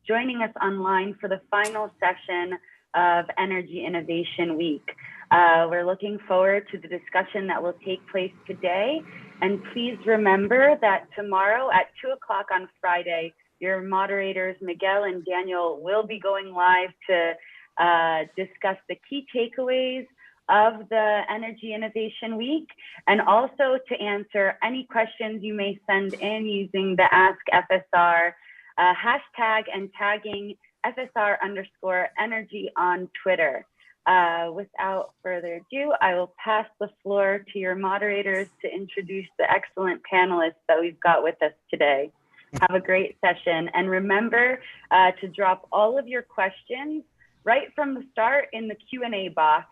joining us online for the final session of Energy Innovation Week. We're looking forward to the discussion that will take place today. And please remember that tomorrow at 2 o'clock on Friday, your moderators, Miguel and Daniel, will be going live to discuss the key takeaways of the Energy Innovation Week, and also to answer any questions you may send in using the Ask FSR hashtag and tagging FSR_energy on Twitter. Without further ado, I will pass the floor to your moderators to introduce the excellent panelists that we've got with us today. Have a great session, and remember to drop all of your questions right from the start in the Q&A box,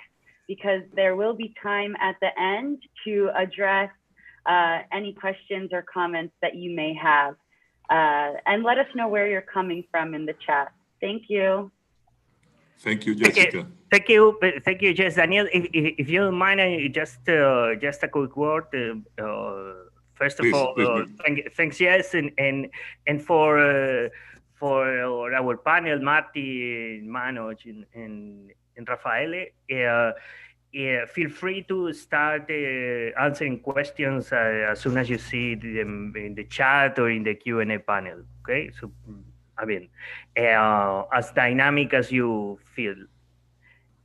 because there will be time at the end to address any questions or comments that you may have. And let us know where you're coming from in the chat. Thank you. Thank you, Jessica. Thank you, Jess. Daniel, if you don't mind, just a quick word. First of all, thanks, Jess, and for our panel, Marty, Manoj, and Rafaele. Feel free to start answering questions as soon as you see them in the chat or in the Q&A panel. Okay, so I mean, as dynamic as you feel.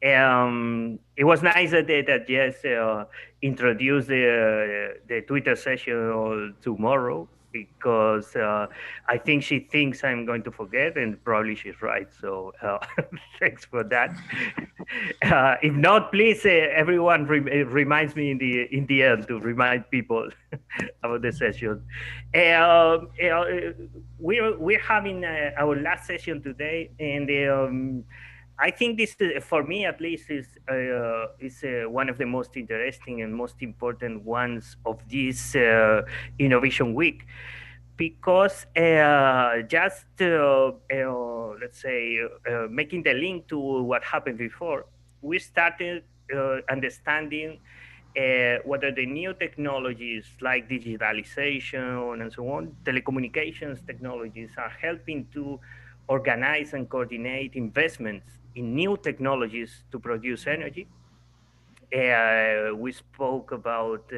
It was nice that Jess introduced the Twitter session tomorrow, because I think she thinks I'm going to forget, and probably she's right. So thanks for that. If not, please, everyone reminds me in the end to remind people about the session. We're having our last session today, and I think this, for me at least, is one of the most interesting and most important ones of this Innovation Week, because just let's say making the link to what happened before, we started understanding whether the new technologies like digitalization and so on, telecommunications technologies, are helping to organize and coordinate investments in new technologies to produce energy. We spoke about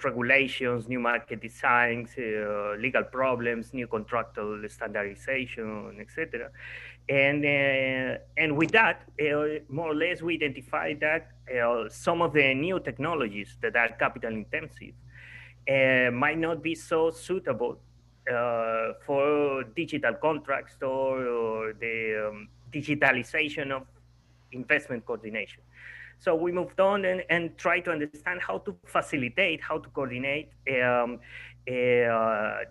regulations, new market designs, legal problems, new contractual standardization, etc. And with that, more or less, we identified that some of the new technologies that are capital intensive might not be so suitable for digital contracts or the digitalization of investment coordination. So we moved on and tried to understand how to facilitate, how to coordinate the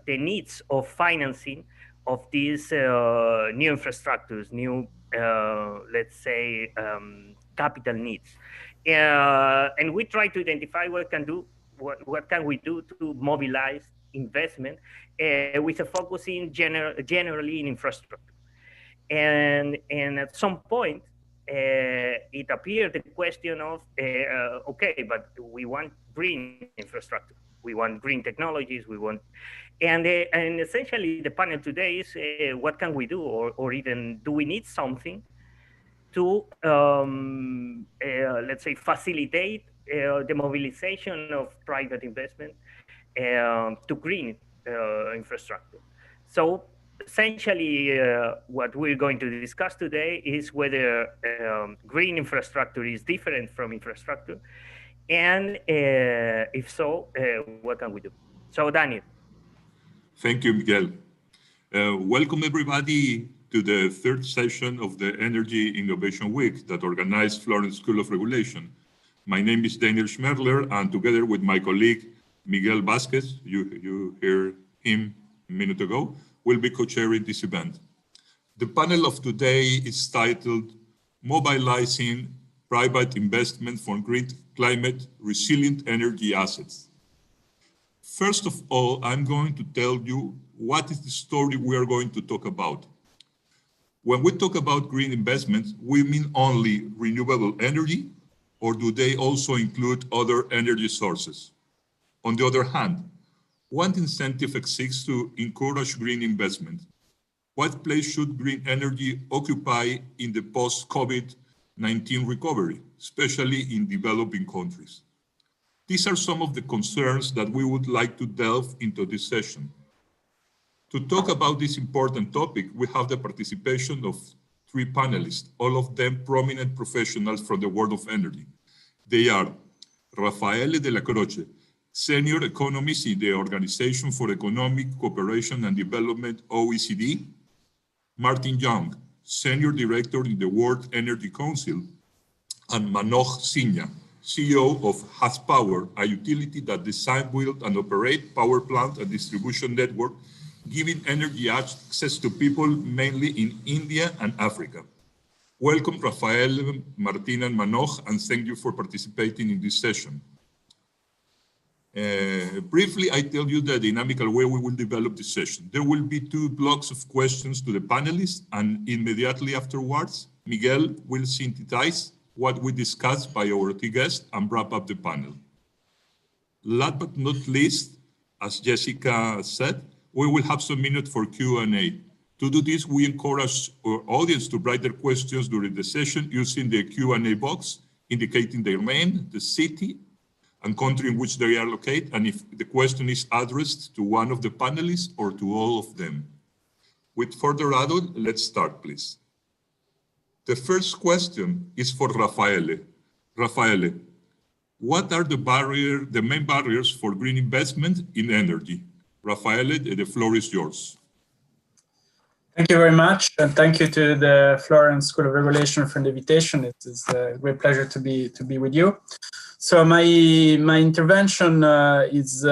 needs of financing of these new infrastructures, new, let's say, capital needs. And we try to identify what can we do to mobilize investment with a focus generally in infrastructure. And at some point, it appeared the question of, okay, but we want green infrastructure, we want green technologies, we want, and essentially the panel today is what can we do, or even do we need something to, let's say, facilitate the mobilization of private investment to green infrastructure. So essentially, what we're going to discuss today is whether green infrastructure is different from infrastructure, and if so, what can we do? So, Daniel. Thank you, Miguel. Welcome, everybody, to the third session of the Energy Innovation Week that organized Florence School of Regulation. My name is Daniel Schmerler, and together with my colleague, Miguel Vasquez, you heard him a minute ago, will be co-chairing this event. The panel of today is titled Mobilizing Private Investment for Green Climate Resilient Energy Assets. First of all, I'm going to tell you what is the story we are going to talk about. When we talk about green investments, we mean only renewable energy, or do they also include other energy sources? On the other hand, what incentive exists to encourage green investment? What place should green energy occupy in the post-COVID-19 recovery, especially in developing countries? These are some of the concerns that we would like to delve into this session. To talk about this important topic, we have the participation of 3 panelists, all of them prominent professionals from the world of energy. They are Raffaele Della Croce, Senior Economist in the Organization for Economic Cooperation and Development, OECD, Martin Young, Senior Director in the World Energy Council, and Manoj Singha, CEO of HasPower, a utility that design, build, and operate power plant and distribution network, giving energy access to people mainly in India and Africa. Welcome, Rafael, Martin, and Manoj, and thank you for participating in this session. Briefly, I tell you the dynamical way we will develop this session. There will be 2 blocks of questions to the panelists, and immediately afterwards, Miguel will synthesize what we discussed by our 2 guests and wrap up the panel. Last but not least, as Jessica said, we will have some minutes for Q&A. To do this, we encourage our audience to write their questions during the session using the Q&A box, indicating their name, the city, and country in which they are located, and if the question is addressed to one of the panelists or to all of them. With further ado, let's start, please. The first question is for Raffaele. Raffaele, what are the main barriers for green investment in energy? Raffaele, the floor is yours. Thank you very much, and thank you to the Florence School of Regulation for the invitation. It is a great pleasure to be with you. So my intervention is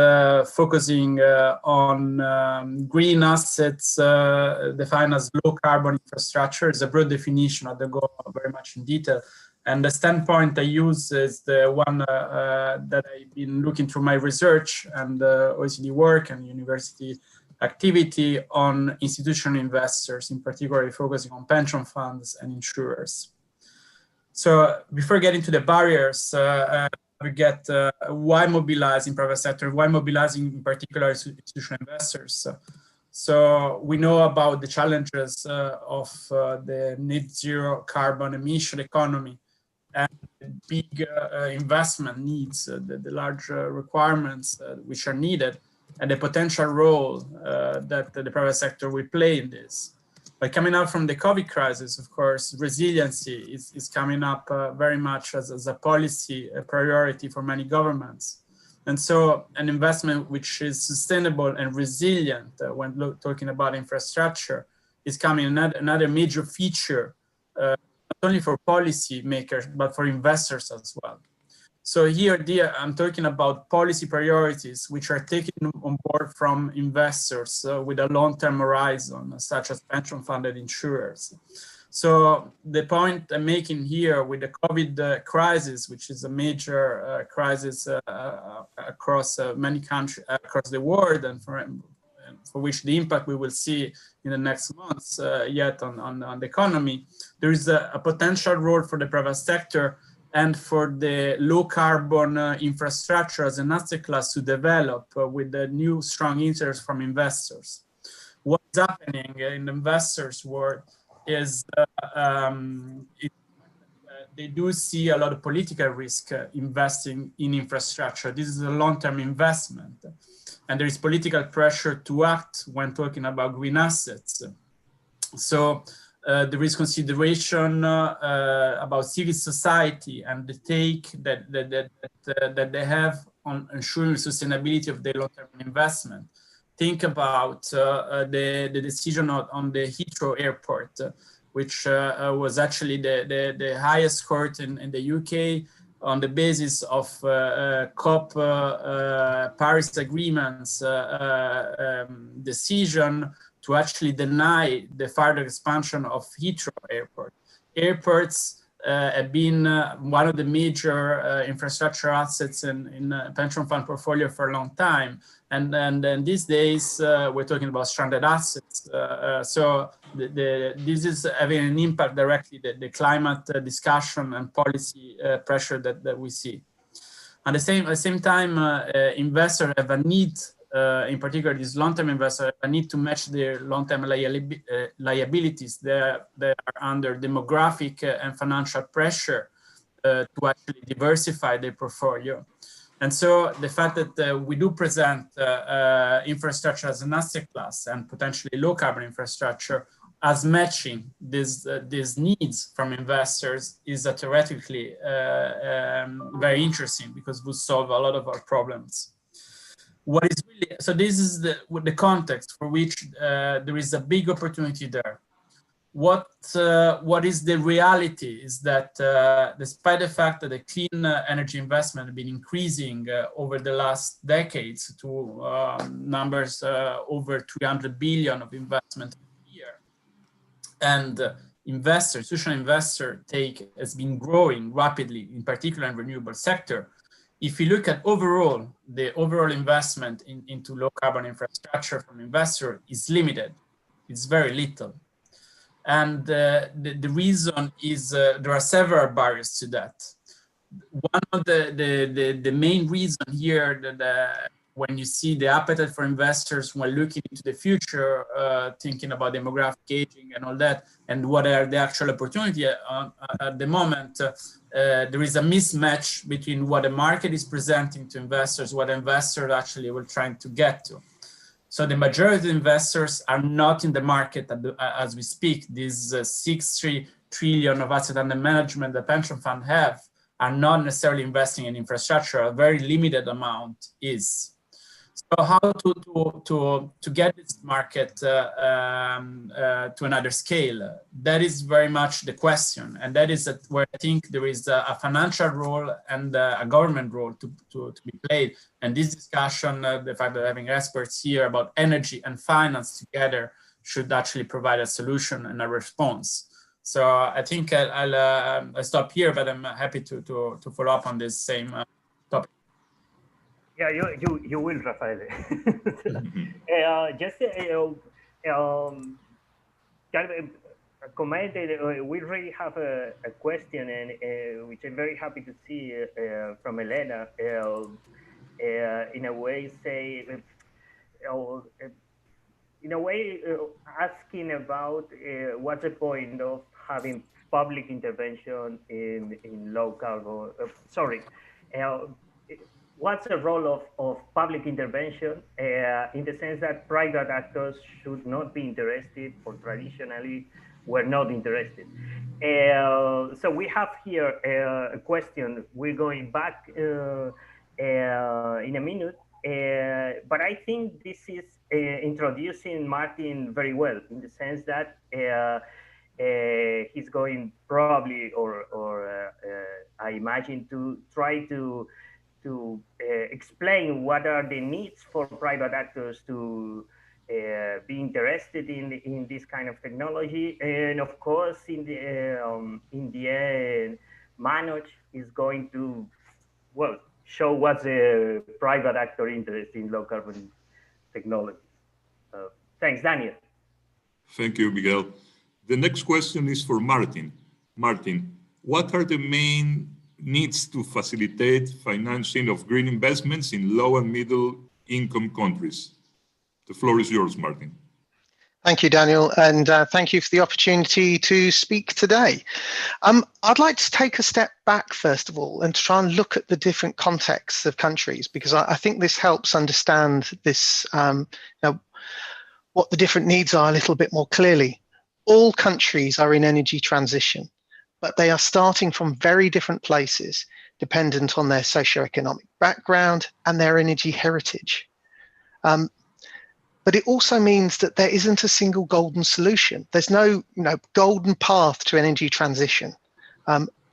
focusing on green assets defined as low carbon infrastructure. It's a broad definition. I don't go very much in detail. And the standpoint I use is the one that I've been looking through my research and OECD work and university activity on institutional investors, in particular focusing on pension funds and insurers. So before getting to the barriers, we get why Mobilize in private sector, why Mobilizing in particular institutional investors. So we know about the challenges of the net zero carbon emission economy and big investment needs, the large requirements which are needed, and the potential role that the private sector will play in this. But coming out from the COVID crisis, of course, resiliency is coming up very much as a policy priority for many governments. And so an investment which is sustainable and resilient when talking about infrastructure is coming another major feature, not only for policy makers, but for investors as well. So here, I'm talking about policy priorities which are taken on board from investors with a long-term horizon, such as pension funded insurers. So the point I'm making here with the COVID crisis, which is a major crisis across many countries, across the world, and for which the impact we will see in the next months yet on the economy, there is a potential role for the private sector and for the low carbon infrastructure as an asset class to develop with the new strong interest from investors. What's happening in the investors' world is they do see a lot of political risk investing in infrastructure. This is a long-term investment, and there is political pressure to act when talking about green assets. So there is consideration about civil society and the take that they have on ensuring sustainability of their long-term investment. Think about the decision on the Heathrow Airport, which was actually the highest court in the UK on the basis of COP Paris agreements decision to actually deny the further expansion of Heathrow Airport. Airports have been one of the major infrastructure assets in pension fund portfolio for a long time. And then these days, we're talking about stranded assets. So this is having an impact directly, the climate discussion and policy pressure that we see. At the same time, investors have a need in particular these long-term investors, need to match their long-term liabilities. They are under demographic and financial pressure to actually diversify their portfolio. And so the fact that we do present infrastructure as an asset class and potentially low carbon infrastructure as matching these needs from investors is theoretically very interesting, because we solve a lot of our problems. What is really, so this is the context for which there is a big opportunity there. What is the reality is that despite the fact that the clean energy investment has been increasing over the last decades to numbers over 300 billion of investment a year, and institutional investor take has been growing rapidly, in particular in renewable sector. If you look at the overall investment into low carbon infrastructure from investor is limited. It's very little. And the reason is there are several barriers to that. One of the main reason here that when you see the appetite for investors when looking into the future, thinking about demographic aging and all that, and what are the actual opportunity at the moment, there is a mismatch between what the market is presenting to investors, what investors actually were trying to get to. So the majority of investors are not in the market as we speak. These 60 trillion of assets under management the pension fund have are not necessarily investing in infrastructure. A very limited amount is. So how to get this market to another scale? That is very much the question, and that is where I think there is a financial role and a government role to be played. And this discussion, the fact that having experts here about energy and finance together should actually provide a solution and a response. So I think I'll stop here, but I'm happy to follow up on this same topic. Yeah, you will, Rafael. Just kind of commented. We really have a question, and which I'm very happy to see from Elena. In a way, asking about what's the point of having public intervention in low carbon. What's the role of public intervention in the sense that private actors should not be interested, or traditionally were not interested? So we have here a question. We're going back in a minute, but I think this is introducing Martin very well, in the sense that he's going probably, or I imagine, to try to explain what are the needs for private actors to be interested in this kind of technology. And of course, in the end, Manoj is going to, well, show what's a private actor interest in low carbon technology. Thanks, Daniel. Thank you, Miguel. The next question is for Martin. Martin, what are the main needs to facilitate financing of green investments in low and middle income countries? The floor is yours, Martin. Thank you, Daniel, and thank you for the opportunity to speak today. I'd like to take a step back, first of all, and try and look at the different contexts of countries, because I think this helps understand this, what the different needs are a little bit more clearly. All countries are in energy transition, but they are starting from very different places, dependent on their socioeconomic background and their energy heritage. But it also means that there isn't a single golden solution. There's no golden path to energy transition.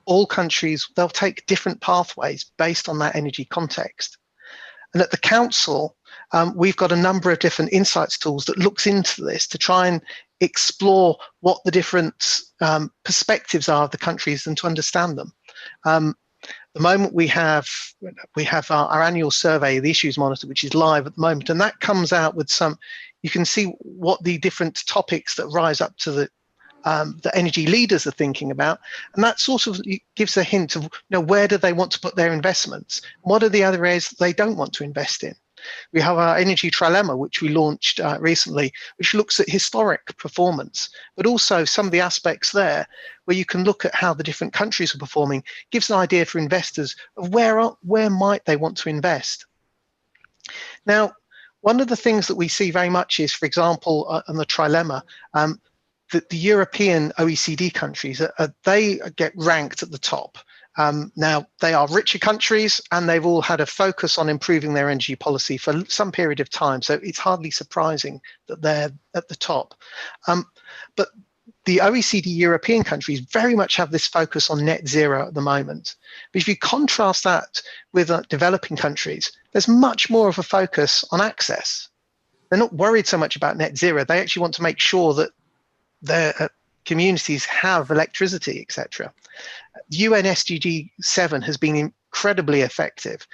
All countries, they'll take different pathways based on that energy context. And at the Council, we've got a number of different insights tools that looks into this to try and explore what the different perspectives are of the countries and to understand them. The moment we have our annual survey, the Issues Monitor, which is live at the moment, and that comes out with some, you can see what the different topics that rise up to the energy leaders are thinking about, and that sort of gives a hint of where do they want to put their investments, what are the other areas that they don't want to invest in. We have our energy trilemma, which we launched recently, which looks at historic performance, but also some of the aspects there where you can look at how the different countries are performing, gives an idea for investors of where might they want to invest. Now, one of the things that we see very much is, for example, on the trilemma, that the European OECD countries, they get ranked at the top. Now, they are richer countries and they've all had a focus on improving their energy policy for some period of time. So it's hardly surprising that they're at the top. But the OECD European countries very much have this focus on net zero at the moment. But if you contrast that with developing countries, there's much more of a focus on access. They're not worried so much about net zero. They actually want to make sure that their communities have electricity, etc. UN SDG 7 has been incredibly effective.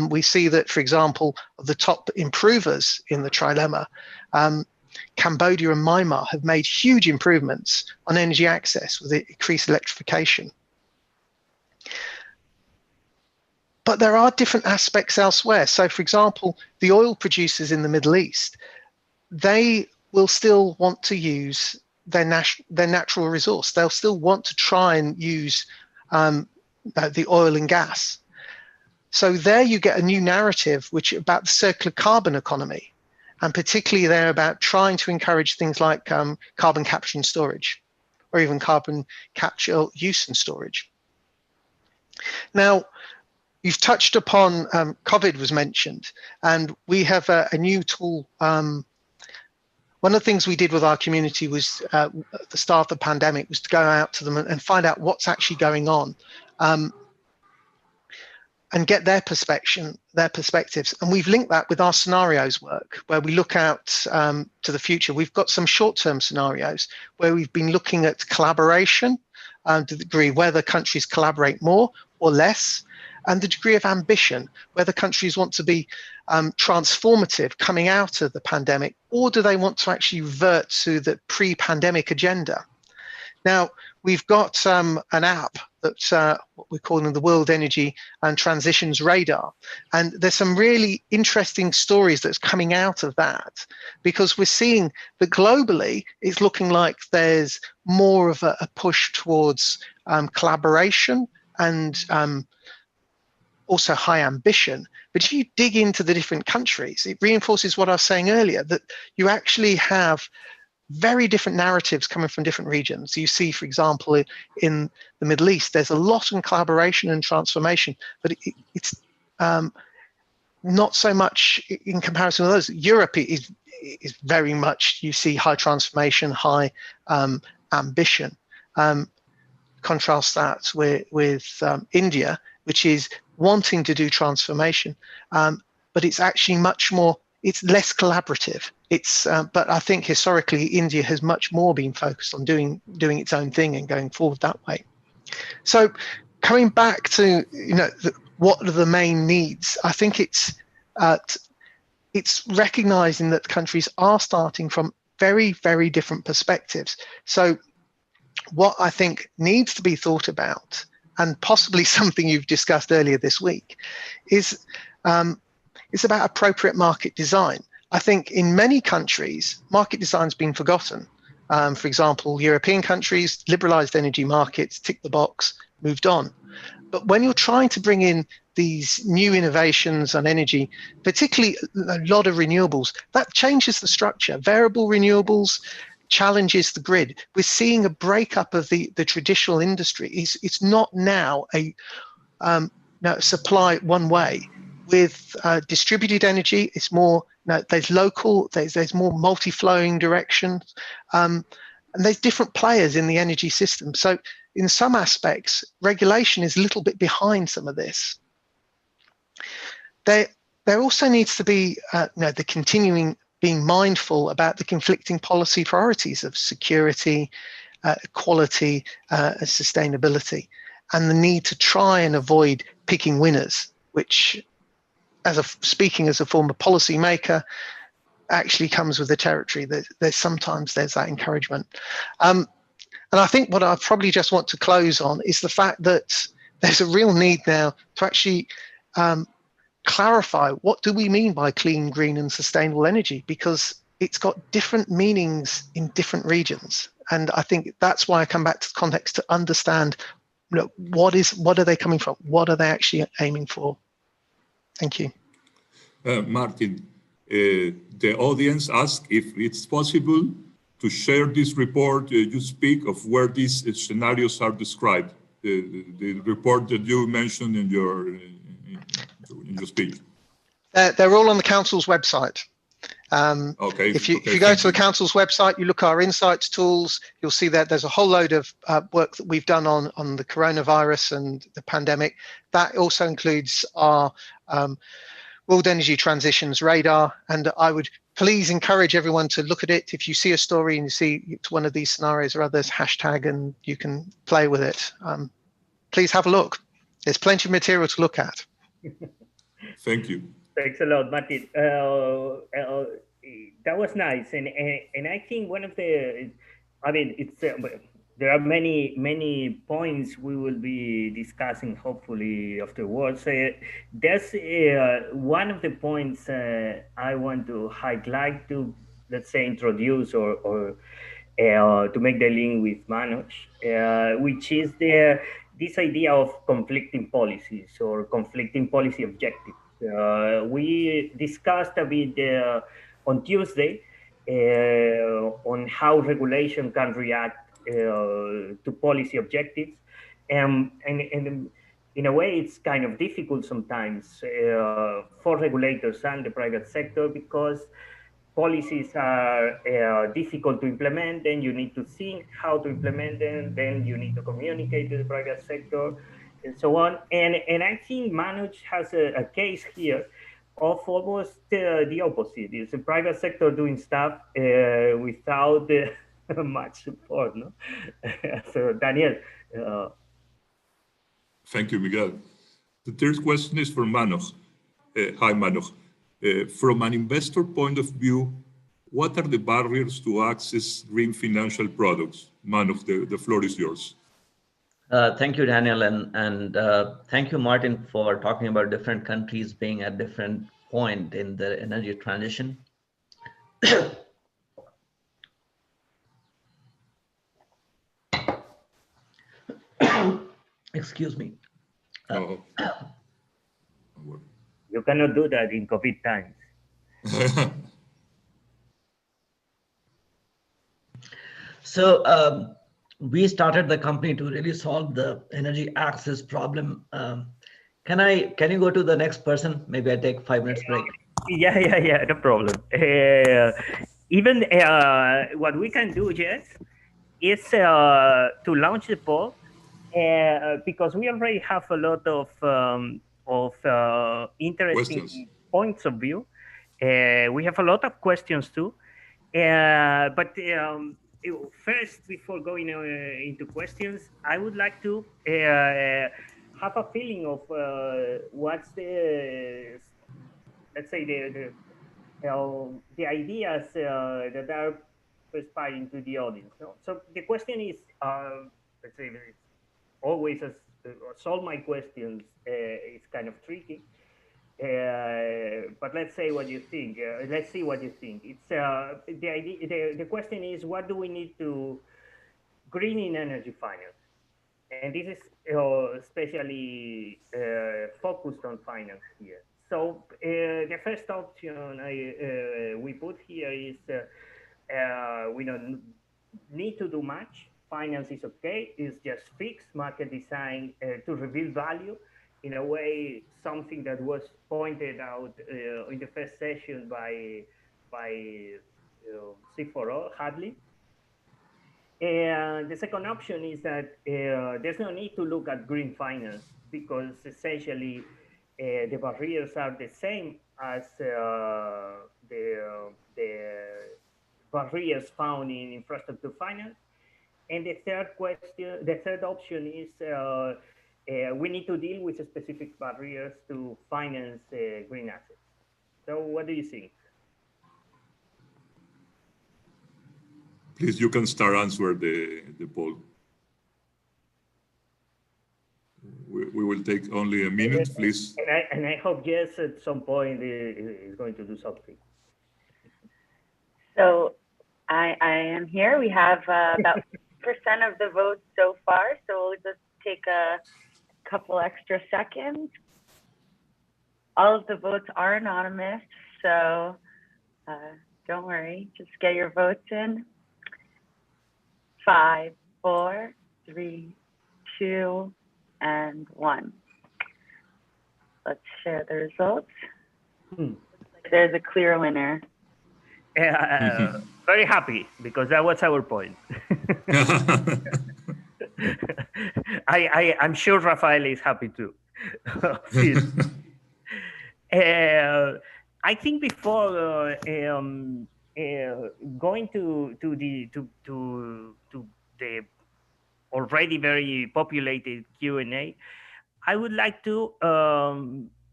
We see that, for example, of the top improvers in the trilemma, Cambodia and Myanmar have made huge improvements on energy access with increased electrification. But there are different aspects elsewhere. So, for example, the oil producers in the Middle East, they will still want to use their natural resource. They'll still want to try and use the oil and gas. So there you get a new narrative which about the circular carbon economy, and particularly there about trying to encourage things like carbon capture and storage, or even carbon capture use and storage. Now, you've touched upon COVID was mentioned, and we have a new tool. One of the things we did with our community was at the start of the pandemic was to go out to them and find out what's actually going on, and get their perspectives. And we've linked that with our scenarios work, where we look out to the future. We've got some short-term scenarios where we've been looking at collaboration, to the degree whether countries collaborate more or less, and the degree of ambition, whether countries want to be transformative coming out of the pandemic, or do they want to actually revert to the pre-pandemic agenda? Now, we've got an app that's what we're calling the World Energy and Transitions Radar. And there's some really interesting stories that's coming out of that, because we're seeing that globally, it's looking like there's more of a push towards collaboration and also high ambition. But if you dig into the different countries, it reinforces what I was saying earlier, that you actually have very different narratives coming from different regions. You see, for example, in the Middle East, there's a lot in collaboration and transformation, but it's not so much in comparison with those. Europe is very much, you see high transformation, high ambition. Contrast that with India, which is wanting to do transformation, but it's actually much more, it's less collaborative. It's, but I think historically India has much more been focused on doing its own thing and going forward that way. So coming back to, you know, what are the main needs? I think it's recognizing that countries are starting from very, very different perspectives. So what I think needs to be thought about, and possibly something you've discussed earlier this week, is it's about appropriate market design. I think in many countries, market design's been forgotten. For example, European countries, liberalized energy markets, tick the box, moved on. But when you're trying to bring in these new innovations on energy, particularly a lot of renewables, that changes the structure. Variable renewables challenges the grid. We're seeing a breakup of the traditional industry. It's not now a supply one way. With distributed energy, it's more, there's local, there's more multi-flowing directions, and there's different players in the energy system. So in some aspects, regulation is a little bit behind some of this. There also needs to be the continuing being mindful about the conflicting policy priorities of security, equality, sustainability, and the need to try and avoid picking winners, which, speaking as a former policymaker, actually comes with the territory. There's sometimes that encouragement. And I think what I probably just want to close on is the fact that there's a real need now to actually clarify what do we mean by clean, green, and sustainable energy, because it's got different meanings in different regions. And I think that's why I come back to the context to understand, what are they coming from? What are they actually aiming for? Thank you. Martin, the audience asked if it's possible to share this report you speak of, where these scenarios are described, the report that you mentioned in your speech. They're all on the council's website. If you go to the council's website, you look at our insights tools, you'll see that there's a whole load of work that we've done on the coronavirus and the pandemic. That also includes our World Energy Transitions radar, and I would please encourage everyone to look at it. If you see a story and you see one of these scenarios or others, hashtag, and you can play with it. Please have a look. There's plenty of material to look at. Thank you. Thanks a lot, Martin. That was nice, and I think one of the, I mean, it's there are many points we will be discussing hopefully afterwards. There's one of the points I want to highlight, to, let's say, introduce or to make the link with Manoj, which is this idea of conflicting policies or conflicting policy objectives. We discussed a bit on Tuesday on how regulation can react to policy objectives, and in a way it's kind of difficult sometimes for regulators and the private sector, because policies are difficult to implement. Then you need to think how to implement them, then you need to communicate to the private sector, and so on. And I think Manoj has a case here of almost the opposite. It's the private sector doing stuff without much support, no? So Daniel. Thank you, Miguel. The third question is for Manoj. Hi, Manoj. From an investor point of view, what are the barriers to access green financial products? Manoj, the floor is yours. Thank you, Daniel, and thank you, Martin, for talking about different countries being at different point in the energy transition. Excuse me. You cannot do that in COVID times. So we started the company to really solve the energy access problem. Can you go to the next person? Maybe I take 5 minutes break. Yeah, no problem. Even what we can do, yes, is to launch the poll, because we already have a lot of interesting questions, points of view. We have a lot of questions too, but first, before going into questions, I would like to have a feeling of what's the, let's say, the ideas that are perspiring to the audience. No? So the question is, let's say, always solve my questions is kind of tricky. But let's say what you think. Let's see what you think. It's the idea. The question is, what do we need to greening energy finance? And this is especially focused on finance here. So the first option we put here is we don't need to do much. Finance is okay. It's just fixed market design to reveal value. In a way, something that was pointed out in the first session by C4O, Hadley. And the second option is that there's no need to look at green finance, because essentially the barriers are the same as the barriers found in infrastructure finance. And the third option is we need to deal with specific barriers to finance green assets. So what do you think? Please, you can start answer the poll. we will take only a minute, please. And I hope Jess at some point is going to do something. So I am here. We have about 6% of the votes so far. So we'll just take a couple extra seconds. All of the votes are anonymous, so don't worry. Just get your votes in. 5, 4, 3, 2, and 1. Let's share the results. Looks like there's a clear winner. Very happy because that was our point. I'm sure Rafael is happy too. I think before going to the already very populated Q&A, I would like to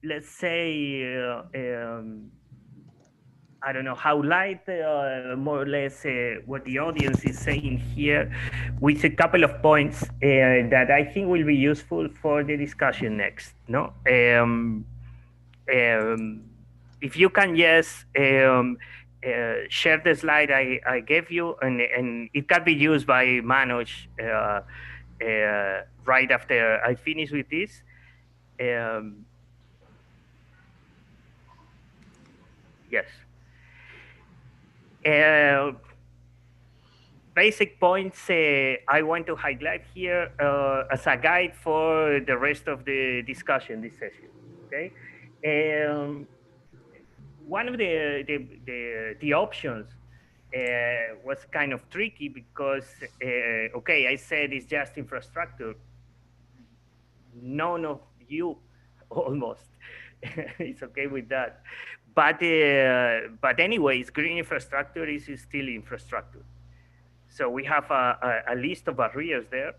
let's say I don't know, highlight more or less what the audience is saying here with a couple of points that I think will be useful for the discussion next. No, if you can just share the slide I gave you, and it can be used by Manoj right after I finish with this. Yes. Basic points I want to highlight here as a guide for the rest of the discussion, this session. Okay, one of the options was kind of tricky because okay, I said it's just infrastructure. None of you, almost, it's okay with that. But anyways, green infrastructure is still infrastructure. So we have a list of barriers there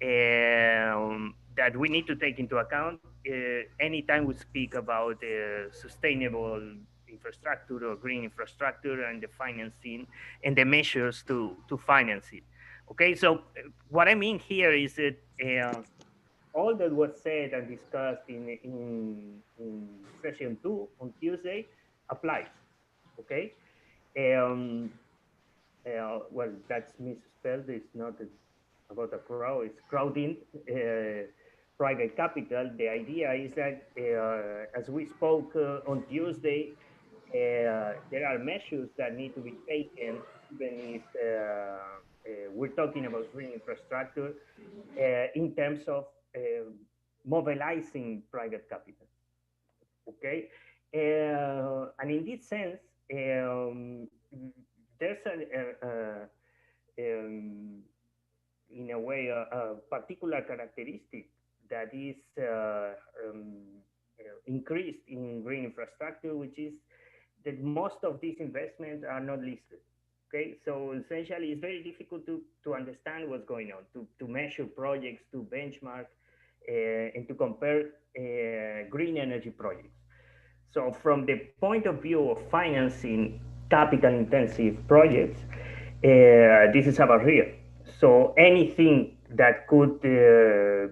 that we need to take into account anytime we speak about sustainable infrastructure or green infrastructure and the financing and the measures to finance it. Okay, so what I mean here is that all that was said and discussed in session 2 on Tuesday applies. Okay. Well, that's misspelled. It's not about a crowd. It's crowding private capital. The idea is that, as we spoke on Tuesday, there are measures that need to be taken, even if we're talking about green infrastructure, in terms of mobilizing private capital. Okay, and in this sense, there's in a way a particular characteristic that is increased in green infrastructure, which is that most of these investments are not listed. Okay, so essentially it's very difficult to understand what's going on, to measure projects, to benchmark, and to compare green energy projects. So from the point of view of financing capital intensive projects, this is a barrier. So anything that could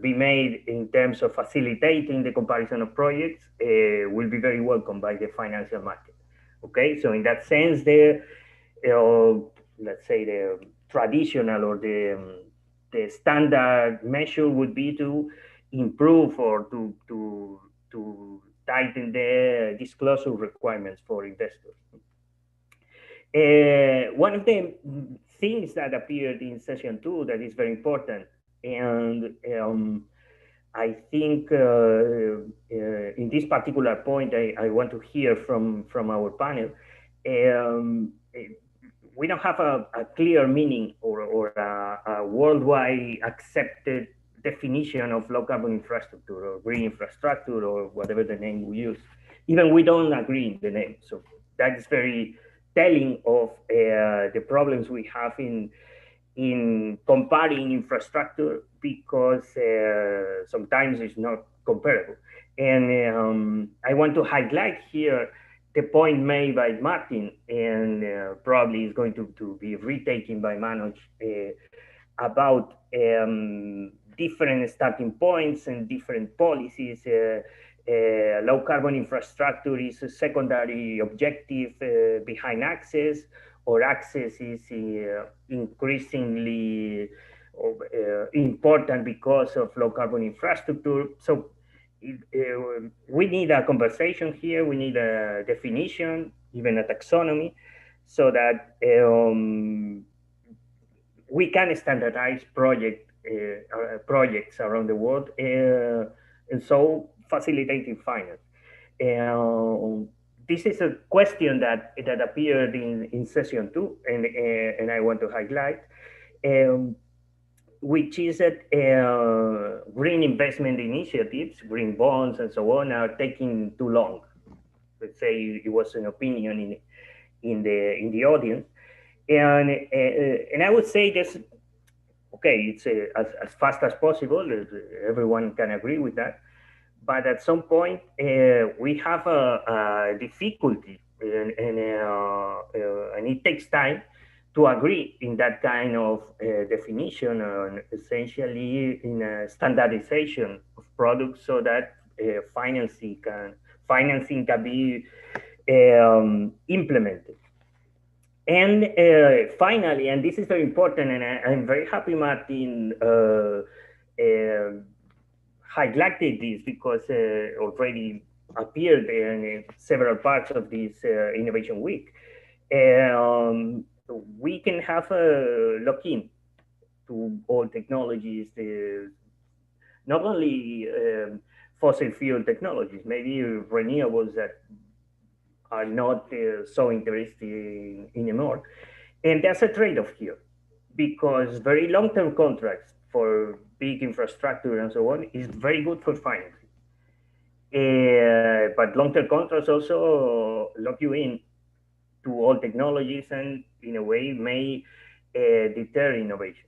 be made in terms of facilitating the comparison of projects will be very welcome by the financial market. Okay, so in that sense, let's say the traditional or the standard measure would be to improve or to tighten the disclosure requirements for investors. One of the things that appeared in session 2 that is very important, and I think in this particular point, I want to hear from our panel. We don't have a clear meaning or a worldwide accepted definition of low carbon infrastructure or green infrastructure or whatever the name we use. Even we don't agree in the name. So that is very telling of the problems we have in comparing infrastructure, because sometimes it's not comparable. And I want to highlight here the point made by Martin, and probably is going to be retaken by Manoj, about different starting points and different policies. Low carbon infrastructure is a secondary objective behind access, or access is increasingly important because of low carbon infrastructure. So we need a conversation here. We need a definition, even a taxonomy, so that we can standardize projects around the world, and so facilitating finance. This is a question that appeared in session 2, and I want to highlight, which is that green investment initiatives, green bonds, and so on, are taking too long. Let's say it was an opinion in the audience, and I would say this. Okay, it's as fast as possible. Everyone can agree with that. But at some point, we have a difficulty, and it takes time to agree in that kind of definition, and essentially in a standardization of products, so that financing can be implemented. And finally, and this is very important, and I'm very happy Martin highlighted this, because already appeared in several parts of this Innovation Week. We can have a lock-in to all technologies, not only fossil fuel technologies, maybe renewables that are not so interesting anymore. And there's a trade-off here, because very long-term contracts for big infrastructure and so on is very good for financing. But long-term contracts also lock you in to all technologies, and in a way may deter innovation.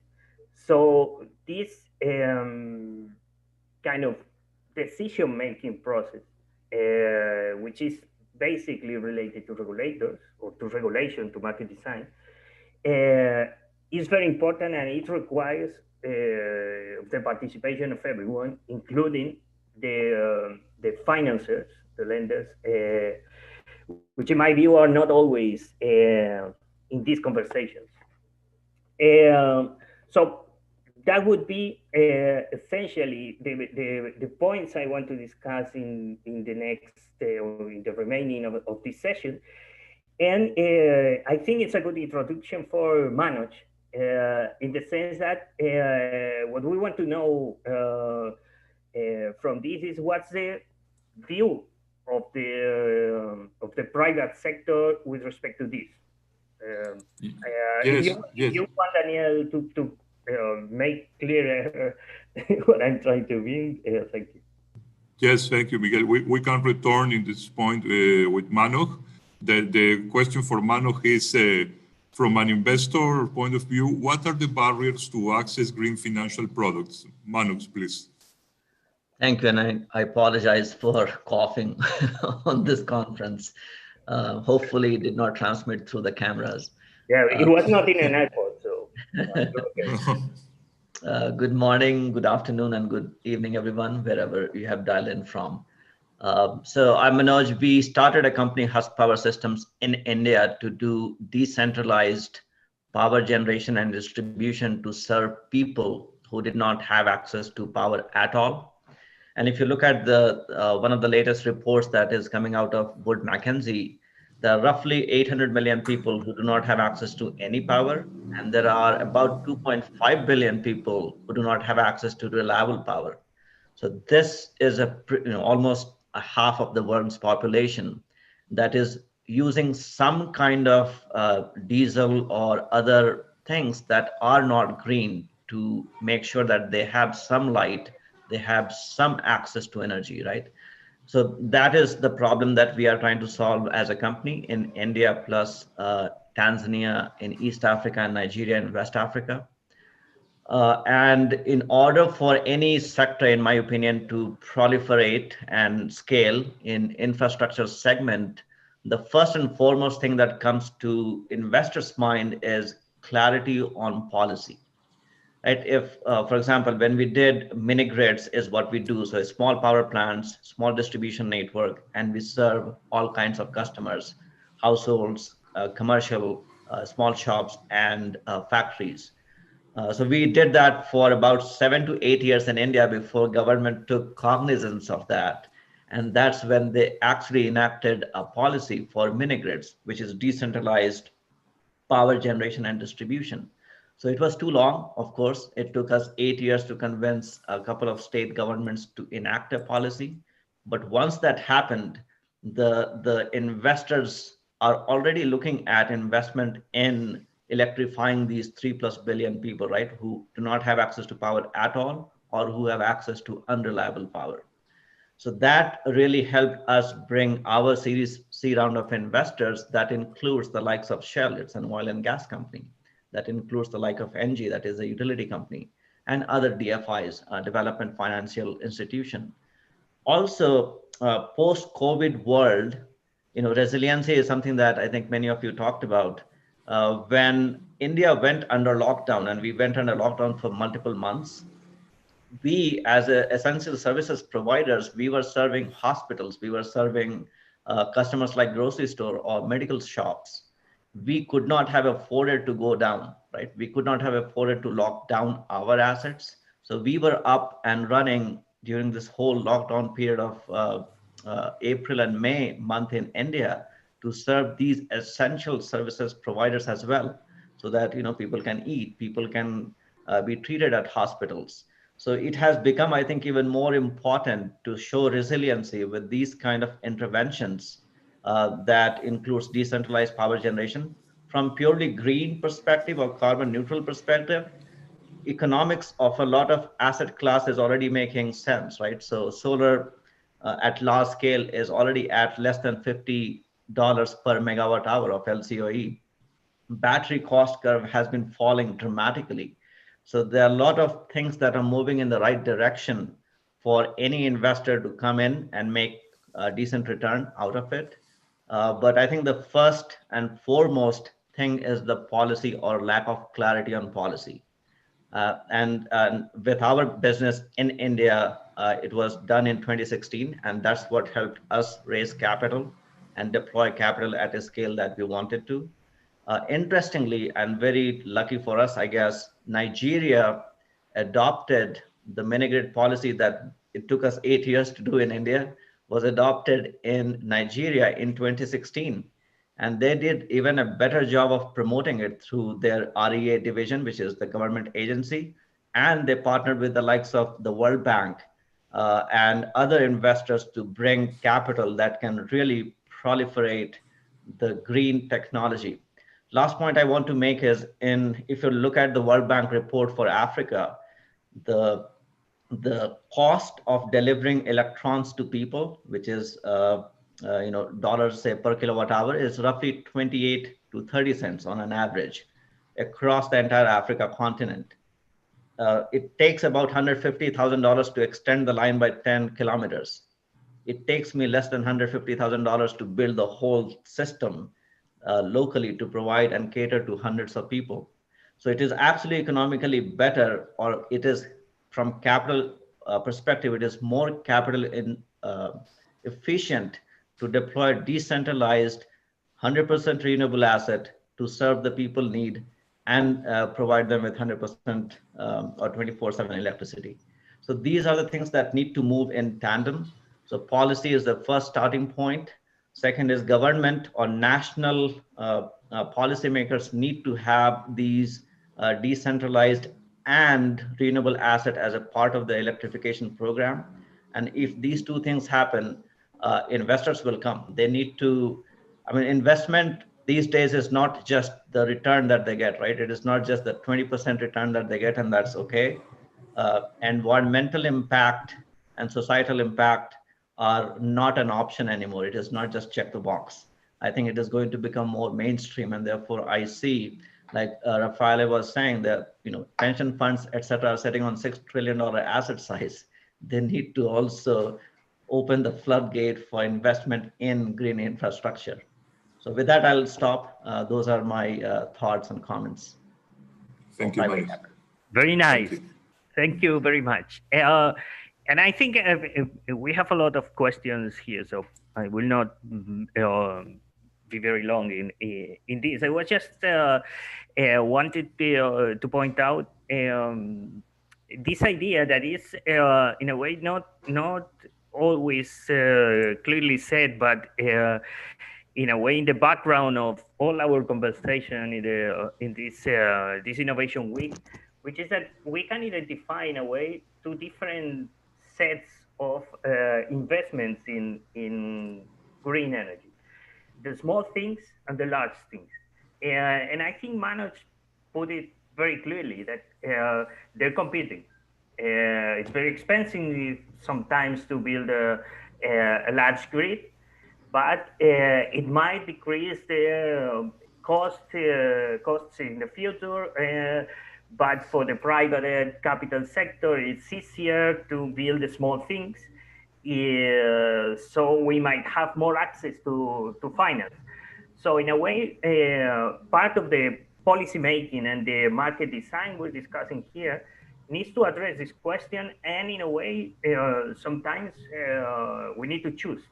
So this kind of decision-making process, which is basically related to regulators, or to regulation, to market design, is very important, and it requires the participation of everyone, including the financiers, the lenders, which in my view are not always in these conversations. So that would be essentially the points I want to discuss in the next, or in the remaining of this session. And I think it's a good introduction for Manoj, in the sense that what we want to know from this is what's the view of the private sector with respect to this. Yes, if you want Daniel to make clear what I'm trying to mean, thank you. Yes, thank you, Miguel. We can return in this point with Manoj. The question for Manoj is, from an investor point of view, what are the barriers to access green financial products? Manoj, please. Thank you, and I apologize for coughing on this conference. Hopefully it did not transmit through the cameras. Yeah, it was not in an iPod, so. Good morning, good afternoon, and good evening, everyone, wherever you have dialed in from. So I'm Manoj. We started a company, Husk Power Systems, in India to do decentralized power generation and distribution to serve people who did not have access to power at all. And if you look at the one of the latest reports that is coming out of Wood Mackenzie, there are roughly 800 million people who do not have access to any power, and there are about 2.5 billion people who do not have access to reliable power. So this is almost a half of the world's population that is using some kind of diesel or other things that are not green to make sure that they have some light, they have some access to energy, right? So that is the problem that we are trying to solve as a company in India, plus Tanzania, in East Africa, and Nigeria, and West Africa. And in order for any sector, in my opinion, to proliferate and scale in infrastructure segment, the first and foremost thing that comes to investors' mind is clarity on policy. right? If, for example, when we did mini grids is what we do. So small power plants, small distribution network, and we serve all kinds of customers, households, commercial, small shops, and factories. So we did that for about 7 to 8 years in India before government took cognizance of that. And that's when they actually enacted a policy for mini grids, which is decentralized power generation and distribution. So it was too long, of course. It took us 8 years to convince a couple of state governments to enact a policy. But once that happened, the investors are already looking at investment in electrifying these 3+ billion people, right, who do not have access to power at all or who have access to unreliable power. So that really helped us bring our Series C round of investors. That includes the likes of Shell, it's an oil and gas company. That includes the like of NG, that is a utility company, and other DFIs, development financial institution. Also, post-COVID world, resiliency is something that I think many of you talked about. When India went under lockdown, and we went under lockdown for multiple months, we as essential services providers, we were serving hospitals, we were serving customers like grocery store or medical shops. We could not have afforded to go down, right? We could not have afforded to lock down our assets. So we were up and running during this whole lockdown period of April and May month in India to serve these essential services providers as well, so that people can eat, people can be treated at hospitals. So it has become, I think, even more important to show resiliency with these kind of interventions that includes decentralized power generation. From purely green perspective or carbon neutral perspective, economics of a lot of asset class is already making sense, right? So solar at large scale is already at less than $50 per megawatt hour of LCOE. Battery cost curve has been falling dramatically. So there are a lot of things that are moving in the right direction for any investor to come in and make a decent return out of it. But I think the first and foremost thing is the policy or lack of clarity on policy. And with our business in India, it was done in 2016, and that's what helped us raise capital and deploy capital at a scale that we wanted to. Interestingly, and very lucky for us, I guess, Nigeria adopted the mini grid policy that it took us 8 years to do in India, was adopted in Nigeria in 2016. And they did even a better job of promoting it through their REA division, which is the government agency. And they partnered with the likes of the World Bank and other investors to bring capital that can really proliferate the green technology. Last point I want to make is, if you look at the World Bank report for Africa, the cost of delivering electrons to people, which is dollars say per kilowatt hour, is roughly 28 to 30 cents on an average across the entire Africa continent. It takes about $150,000 to extend the line by 10 kilometers. It takes me less than $150,000 to build the whole system locally to provide and cater to hundreds of people. So it is absolutely economically better, or it is from capital perspective, it is more capital efficient to deploy decentralized 100% renewable asset to serve the people need and provide them with 100% or 24/7 electricity. So these are the things that need to move in tandem. So policy is the first starting point. Second is government or national policymakers need to have these decentralized and renewable asset as a part of the electrification program. And if these two things happen, investors will come. They need to, investment these days is not just the return that they get, right? It is not just the 20% return that they get, and that's okay. Environmental impact and societal impact are not an option anymore. It is not just check the box. I think it is going to become more mainstream, and therefore I see, like Rafael was saying, that pension funds, etc., are sitting on $6 trillion asset size. They need to also open the floodgate for investment in green infrastructure. So with that, I'll stop. Those are my thoughts and comments. Thank you, Mike. Very nice. Thank you very much. And I think we have a lot of questions here, so I will not be very long in this. I was just wanted to point out this idea that is in a way not always clearly said, but in a way in the background of all our conversation in this innovation week, which is that we can identify in a way two different sets of investments in green energy: the small things and the large things. And I think Manoj put it very clearly that they're competing. It's very expensive sometimes to build a large grid, but it might decrease the costs in the future. But for the private capital sector, it's easier to build the small things. So we might have more access to finance. So in a way, part of the policy making and the market design we're discussing here needs to address this question. And in a way, sometimes we need to choose.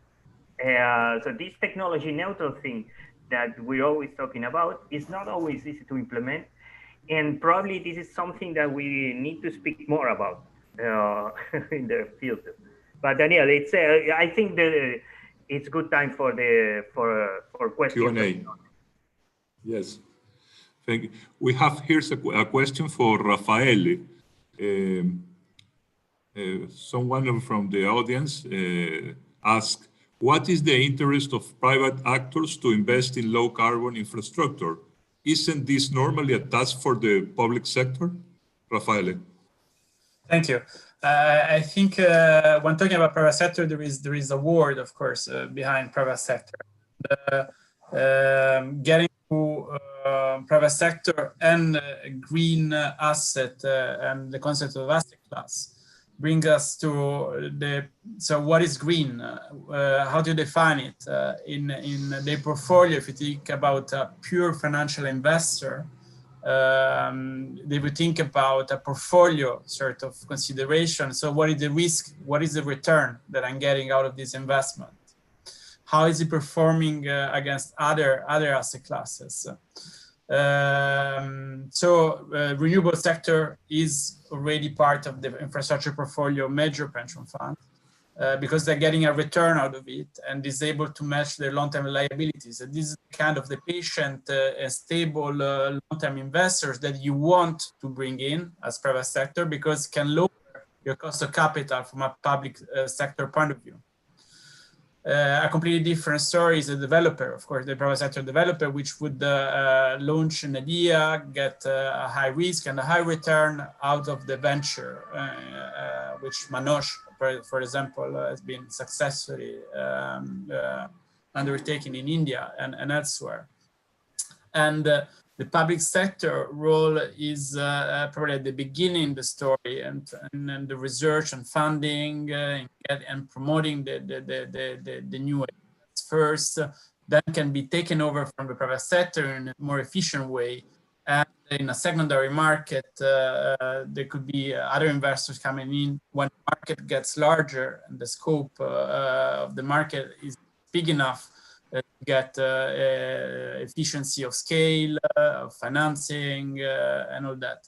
So this technology neutral thing that we're always talking about is not always easy to implement. And probably this is something that we need to speak more about in the future. But Daniel, it's I think that it's good time for questions. Q&A. Yes, thank you. We have here's a question for Raffaele. Someone from the audience asked, what is the interest of private actors to invest in low carbon infrastructure? Isn't this normally a task for the public sector? Raffaele. Thank you. I think when talking about private sector, there is a word, of course, behind private sector. Getting to private sector and green asset and the concept of asset class bring us to so what is green? How to define it? In their portfolio, if you think about a pure financial investor, they would think about a portfolio sort of consideration. So what is the risk? What is the return that I'm getting out of this investment? How is it performing against other asset classes? Renewable sector is already part of the infrastructure portfolio major pension fund because they're getting a return out of it and is able to match their long-term liabilities. And this is kind of the patient and stable long-term investors that you want to bring in as private sector because it can lower your cost of capital from a public sector point of view. A completely different story is a developer, of course, the private sector developer, which would launch an idea, get a high risk and a high return out of the venture, which Manoj, for example, has been successfully undertaken in India and elsewhere. And the public sector role is probably at the beginning of the story, and the research and funding and promoting the new ideas first, then can be taken over from the private sector in a more efficient way. And in a secondary market, there could be other investors coming in when the market gets larger and the scope of the market is big enough to get efficiency of scale, of financing, and all that.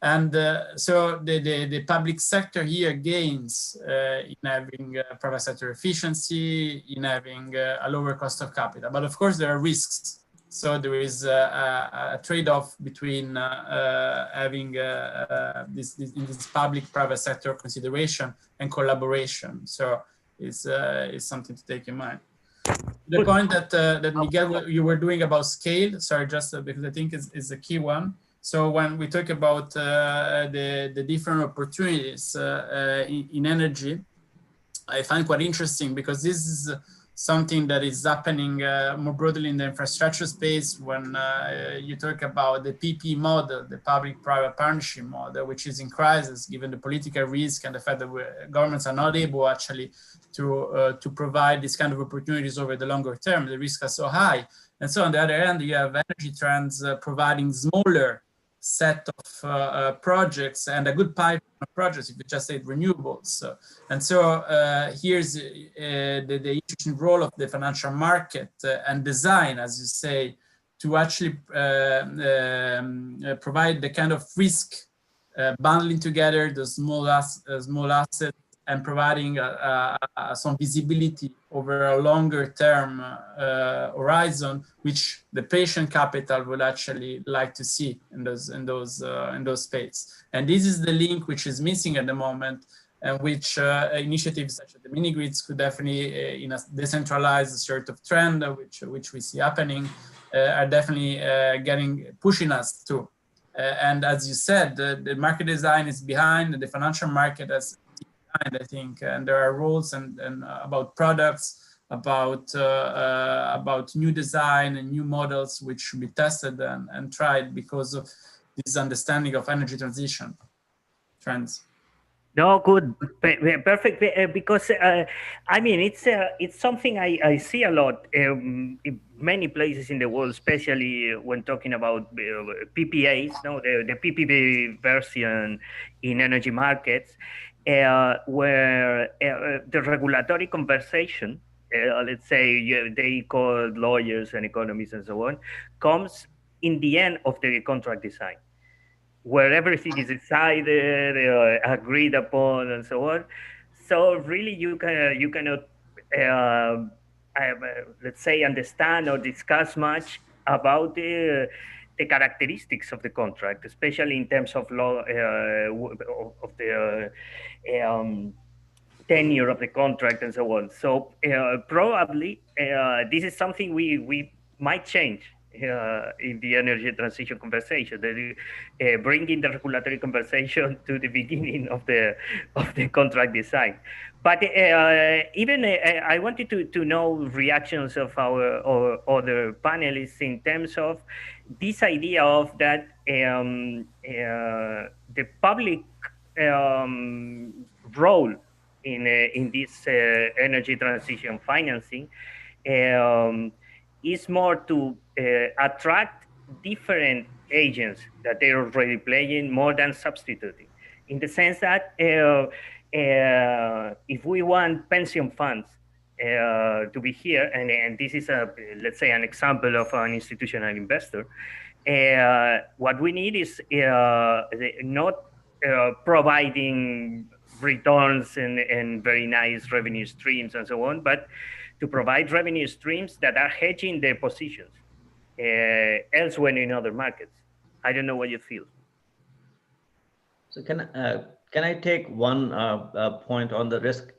And so the public sector here gains in having private sector efficiency, in having a lower cost of capital. But of course, there are risks. So there is a trade-off between having this public-private sector consideration and collaboration. So it's something to take in mind. The point that Miguel, you were doing about scale, sorry, just because I think is a key one. So when we talk about the different opportunities in energy, I find quite interesting because this is something that is happening more broadly in the infrastructure space when you talk about the PP model, the public-private partnership model, which is in crisis given the political risk and the fact that governments are not able actually to provide these kind of opportunities over the longer term. The risks are so high. And so on the other hand, you have energy trends providing smaller set of projects and a good pipeline of projects, if you just say renewables. And so here's the interesting role of the financial market and design, as you say, to actually provide the kind of risk bundling together the small assets and providing some visibility over a longer term horizon, which the patient capital will actually like to see in those spaces. And this is the link which is missing at the moment, and which initiatives such as the mini grids could definitely, in a decentralized sort of trend, which we see happening, are definitely pushing us to. And as you said, the market design is behind, and the financial market has behind, I think, and there are rules and about products, about new design and new models which should be tested and tried because of this understanding of energy transition trends. No, good, perfect. Because I mean, it's something I see a lot in many places in the world, especially when talking about PPAs. No, the PPA version in energy markets, where the regulatory conversation, let's say they call lawyers and economists and so on, comes in the end of the contract design, where everything is decided, agreed upon, and so on. So really, you cannot, let's say, understand or discuss much about the characteristics of the contract, especially in terms of law of the tenure of the contract and so on. So probably this is something we might change in the energy transition conversation, bringing the regulatory conversation to the beginning of the contract design. But even I wanted to know reactions of our or other panelists in terms of this idea of that the public role in this energy transition financing is more to attract different agents that they're already playing more than substituting, in the sense that if we want pension funds to be here, and this is let's say an example of an institutional investor, what we need is not providing returns and very nice revenue streams and so on, but to provide revenue streams that are hedging their positions elsewhere in other markets. I don't know what you feel. So can I take one point on the risk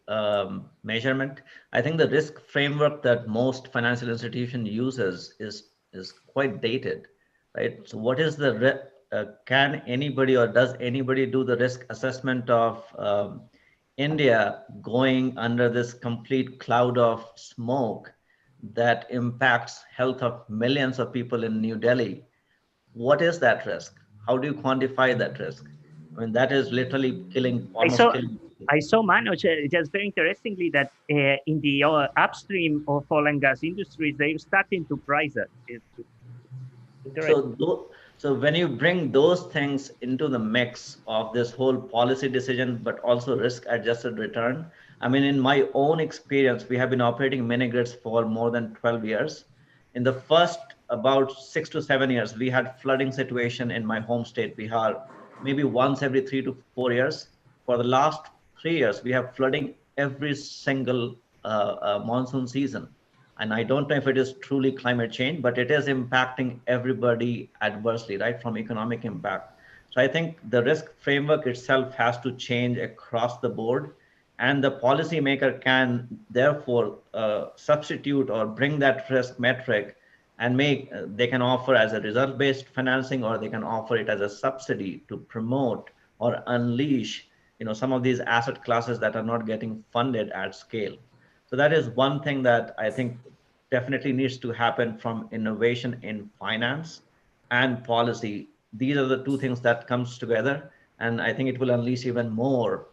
measurement? I think the risk framework that most financial institution uses is quite dated, right? So what is the can anybody or does anybody do the risk assessment of India going under this complete cloud of smoke that impacts health of millions of people in New Delhi? What is that risk? How do you quantify that risk? I mean, that is literally killing, almost killing. I saw, Manoj, just very interestingly, that in the upstream of oil and gas industries, they're starting to price that. So when you bring those things into the mix of this whole policy decision, but also risk-adjusted return, I mean, in my own experience, we have been operating mini grids for more than 12 years. In the first about 6 to 7 years, we had flooding situation in my home state, Bihar, maybe once every 3 to 4 years. For the last 3 years, we have flooding every single monsoon season. And I don't know if it is truly climate change, but it is impacting everybody adversely, right, from economic impact. So I think the risk framework itself has to change across the board, and the policymaker can therefore substitute or bring that risk metric and they can offer as a result-based financing, or they can offer it as a subsidy to promote or unleash, some of these asset classes that are not getting funded at scale. So that is one thing that I think definitely needs to happen from innovation in finance and policy. These are the two things that comes together, and I think it will unleash even more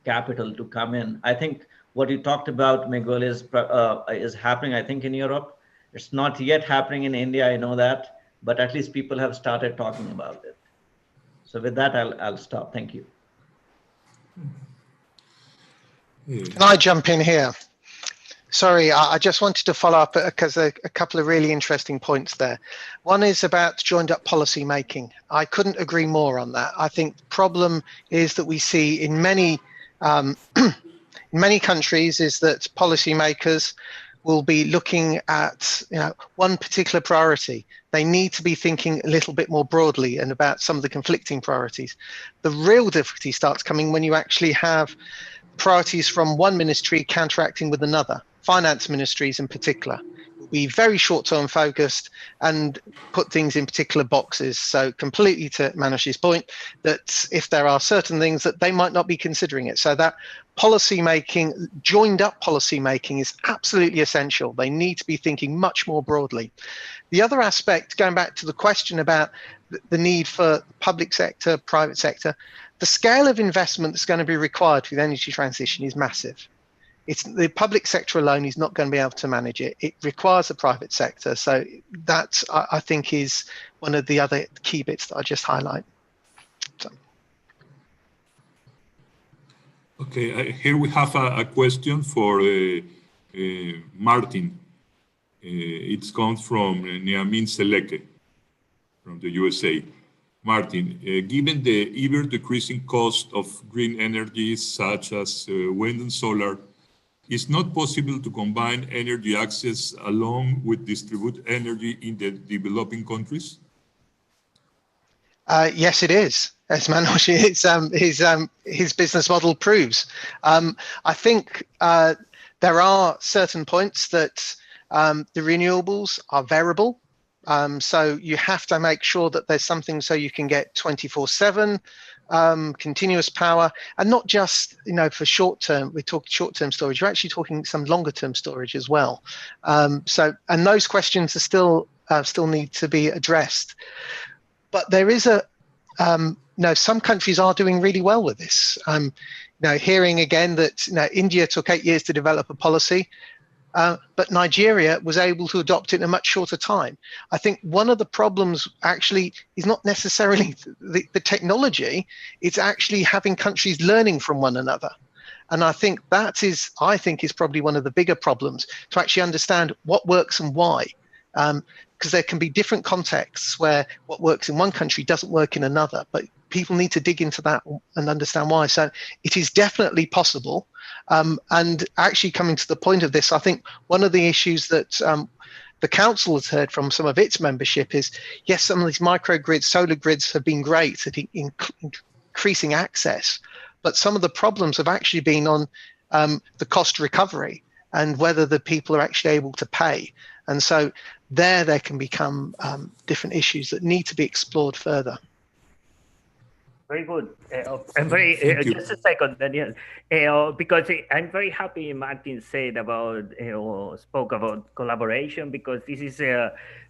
capital to come in. I think what you talked about, Miguel, is happening, I think, in Europe. It's not yet happening in India, I know that, but at least people have started talking about it. So with that, I'll stop. Thank you. Can I jump in here? Sorry, I just wanted to follow up because a couple of really interesting points there. One is about joined up policy making. I couldn't agree more on that. I think the problem is that we see in many many countries is that policymakers will be looking at one particular priority. They need to be thinking a little bit more broadly and about some of the conflicting priorities. The real difficulty starts coming when you actually have priorities from one ministry counteracting with another. Finance ministries in particular will be very short-term focused and put things in particular boxes. So completely to Manoj's point, that if there are certain things that they might not be considering it. So that policy making, joined up policy making is absolutely essential. They need to be thinking much more broadly. The other aspect, going back to the question about the need for public sector, private sector, the scale of investment that's going to be required for the energy transition is massive. It's the public sector alone is not going to be able to manage it. It requires the private sector. So that, I think, is one of the other key bits that I just highlight. So. Okay, here we have a question for Martin. It comes from Niamin Seleke from the USA. Martin, given the ever decreasing cost of green energies such as wind and solar, it's not possible to combine energy access along with distribute energy in the developing countries? Yes, it is. As Manoj, his business model proves. I think there are certain points that the renewables are variable. So you have to make sure that there's something so you can get 24/7 continuous power, and not just for short term. We talk short term storage. You're actually talking some longer term storage as well. And those questions are still need to be addressed. But there is some countries are doing really well with this. Hearing again that India took 8 years to develop a policy. But Nigeria was able to adopt it in a much shorter time. I think one of the problems actually is not necessarily the technology, it's actually having countries learning from one another. And I think that is probably one of the bigger problems, to actually understand what works and why. Because there can be different contexts where what works in one country doesn't work in another, but people need to dig into that and understand why. So it is definitely possible. And actually coming to the point of this, I think one of the issues that the council has heard from some of its membership is, yes, some of these microgrids, solar grids have been great at increasing access, but some of the problems have actually been on the cost recovery and whether the people are actually able to pay. And so there can become different issues that need to be explored further. Very good. I'm very just a second, Daniel, because I'm very happy Martin said about spoke about collaboration, because this is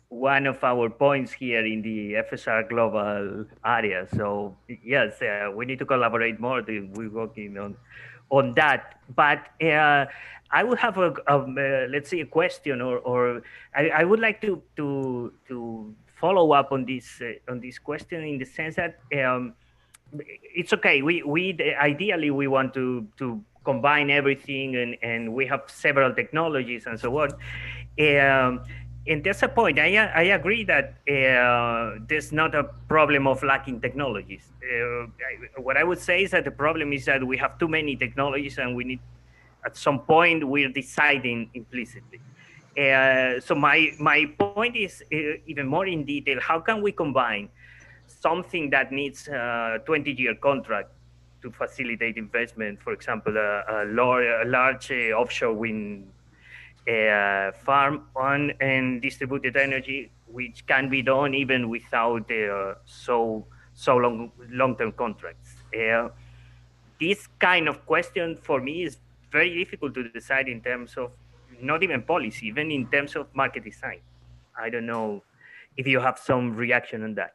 one of our points here in the FSR Global area. So yes, we need to collaborate more. We're working on that. But I would have let's say a question, or I would like to follow up on this question, in the sense that. It's okay. We ideally we want to combine everything, and we have several technologies and so on. And there's a point. I agree that there's not a problem of lacking technologies. What I would say is that the problem is that we have too many technologies, and we need, at some point, we're deciding implicitly. So my point is even more in detail. How can we combine something that needs a 20-year contract to facilitate investment, for example, a large offshore wind farm and distributed energy, which can be done even without so long-term contracts. This kind of question for me is very difficult to decide in terms of not even policy, even in terms of market design. I don't know if you have some reaction on that.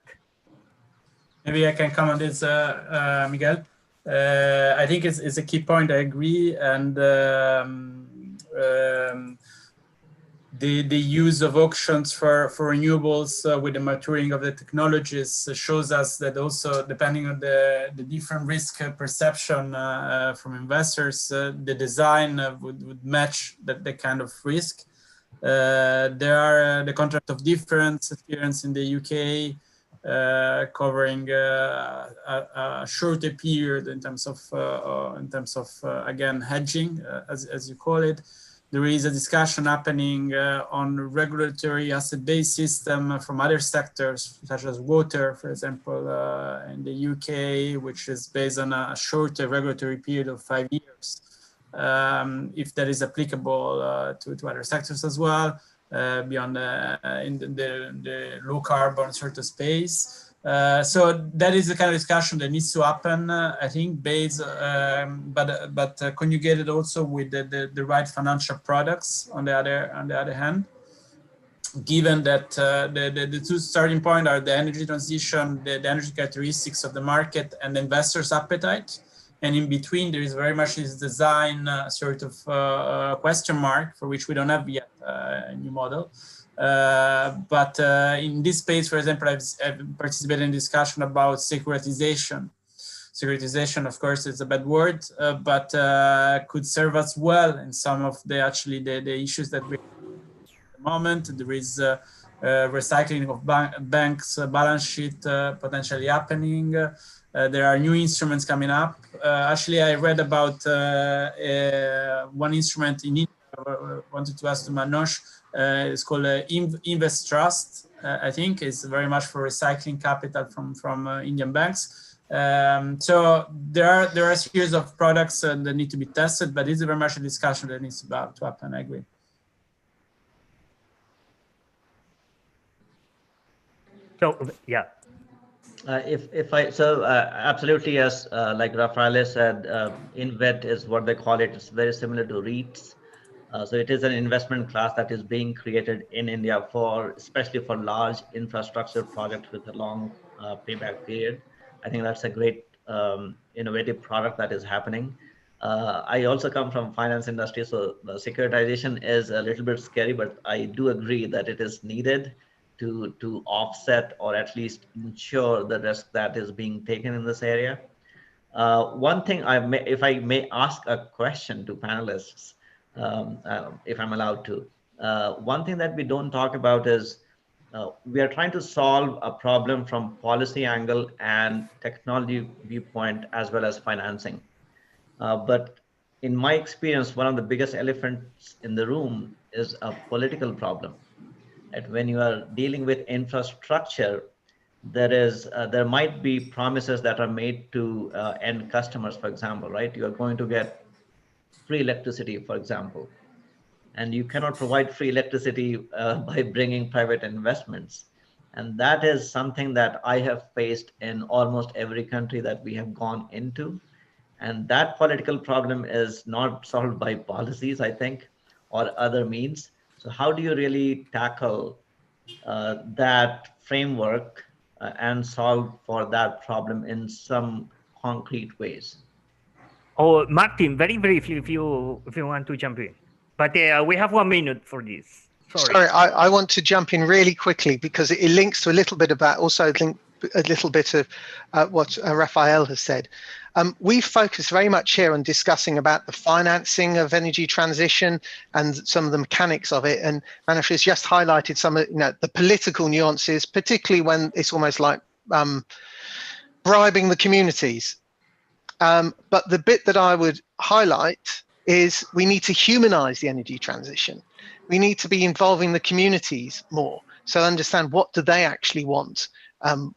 Maybe I can comment this, Miguel. I think it's a key point. I agree, and the use of auctions for renewables with the maturing of the technologies shows us that also, depending on the different risk perception from investors, the design would match the kind of risk. There are the contract of difference experience in the UK, covering a shorter period in terms of again hedging, as you call it. There is a discussion happening on regulatory asset-based system from other sectors, such as water, for example, in the UK, which is based on a shorter regulatory period of 5 years. If that is applicable to other sectors as well, beyond in the low carbon sort of space. So that is the kind of discussion that needs to happen, I think, based, but conjugated also with the right financial products on the other hand. Given that the two starting point are the energy transition, the energy characteristics of the market, and the investors' appetite. And in between, there is very much this design sort of question mark for which we don't have yet a new model. But in this space, for example, I've participated in discussion about securitization. Securitization, of course, is a bad word, but could serve us well in some of the issues that we have at the moment. There is recycling of banks' balance sheet potentially happening. There are new instruments coming up. Actually, I read about one instrument in India. I wanted to ask to Manoj. It's called Invest Trust. I think it's very much for recycling capital from Indian banks. So there are a series of products that need to be tested, but it's very much a discussion that needs to happen. I agree. So yeah. Absolutely, yes, like Raffaele said, InvET is what they call it. It's very similar to REITs. So it is an investment class that is being created in India especially for large infrastructure projects with a long payback period. I think that's a great innovative product that is happening. I also come from finance industry, so the securitization is a little bit scary, but I do agree that it is needed to offset or at least ensure the risk that is being taken in this area. One thing if I may ask a question to panelists, if I'm allowed to, one thing that we don't talk about is we are trying to solve a problem from policy angle and technology viewpoint as well as financing. But in my experience, one of the biggest elephants in the room is a political problem. That when you are dealing with infrastructure, there might be promises that are made to end customers, for example, right? You are going to get free electricity, for example, and you cannot provide free electricity by bringing private investments. And that is something that I have faced in almost every country that we have gone into. And that political problem is not solved by policies, I think, or other means. So how do you really tackle that framework and solve for that problem in some concrete ways? Oh, Martin, very briefly, if you want to jump in, but we have 1 minute for this. Sorry, I want to jump in really quickly because it links to a little bit about a little bit of what Raphael has said. We focus very much here on discussing about the financing of energy transition and some of the mechanics of it. And Manoj has just highlighted some of the political nuances, particularly when it's almost like bribing the communities. But the bit that I would highlight is we need to humanize the energy transition. We need to be involving the communities more. So understand, what do they actually want? And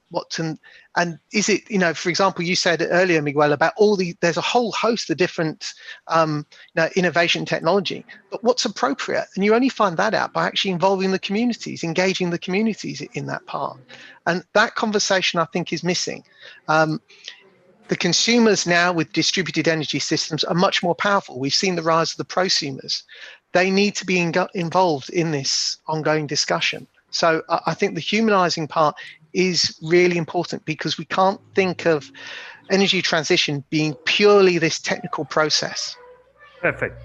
is it, for example, you said earlier, Miguel, about there's a whole host of different innovation technology, but what's appropriate? And you only find that out by actually involving the communities, engaging the communities in that part. And that conversation, I think, is missing. The consumers now with distributed energy systems are much more powerful. We've seen the rise of the prosumers. They need to be involved in this ongoing discussion. So I think the humanizing part is really important, because we can't think of energy transition being purely this technical process. Perfect.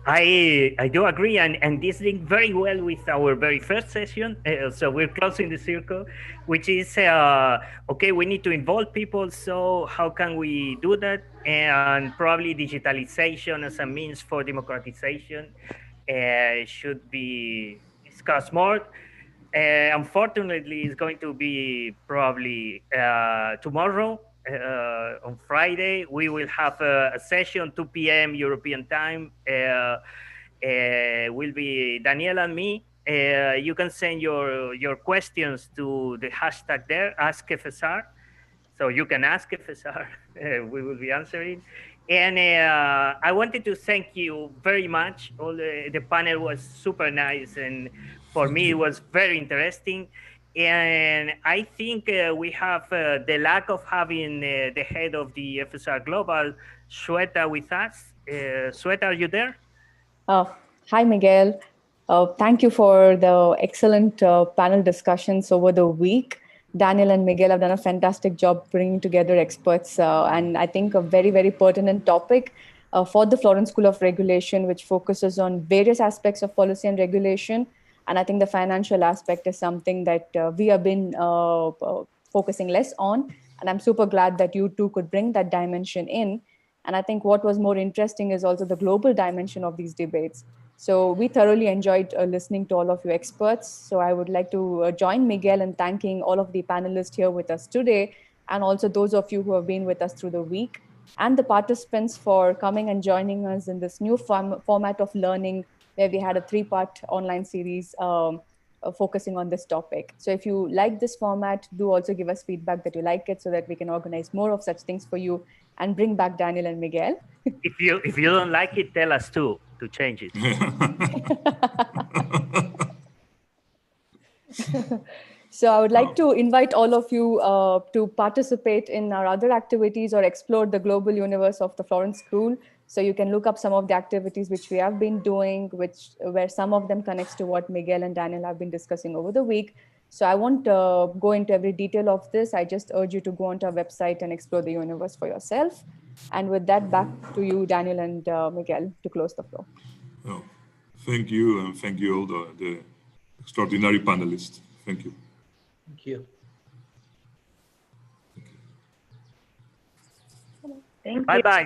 I do agree, and this linked very well with our very first session. So we're closing the circle, which is okay. We need to involve people. So how can we do that? And probably digitalization as a means for democratization should be discussed more. Unfortunately, it's going to be probably tomorrow. On Friday, we will have a session 2 p.m. European time. Will be Daniel and me. You can send your questions to the hashtag there, Ask FSR. So you can ask FSR. We will be answering. And I wanted to thank you very much. All the panel was super nice, and for me it was very interesting. And I think we have the lack of having the head of the FSR Global, Shweta, with us. Shweta, are you there? Hi, Miguel. Thank you for the excellent panel discussions over the week. Daniel and Miguel have done a fantastic job bringing together experts, and I think a very, very pertinent topic for the Florence School of Regulation, which focuses on various aspects of policy and regulation. And I think the financial aspect is something that we have been focusing less on. And I'm super glad that you two could bring that dimension in. And I think what was more interesting is also the global dimension of these debates. So we thoroughly enjoyed listening to all of you experts. So I would like to join Miguel in thanking all of the panelists here with us today, and also those of you who have been with us through the week, and the participants for coming and joining us in this new format of learning, where we had a 3-part online series focusing on this topic. So if you like this format, do also give us feedback that you like it, so that we can organize more of such things for you and bring back Daniel and Miguel. If you don't like it, tell us too, to change it. So I would like to invite all of you to participate in our other activities or explore the global universe of the Florence School. So you can look up some of the activities which we have been doing, where some of them connects to what Miguel and Daniel have been discussing over the week. So I won't go into every detail of this. I just urge you to go onto our website and explore the universe for yourself. And with that, back to you, Daniel and Miguel, to close the floor. Oh, thank you, and thank you all the extraordinary panelists. Thank you. Thank you. Thank you. Bye-bye.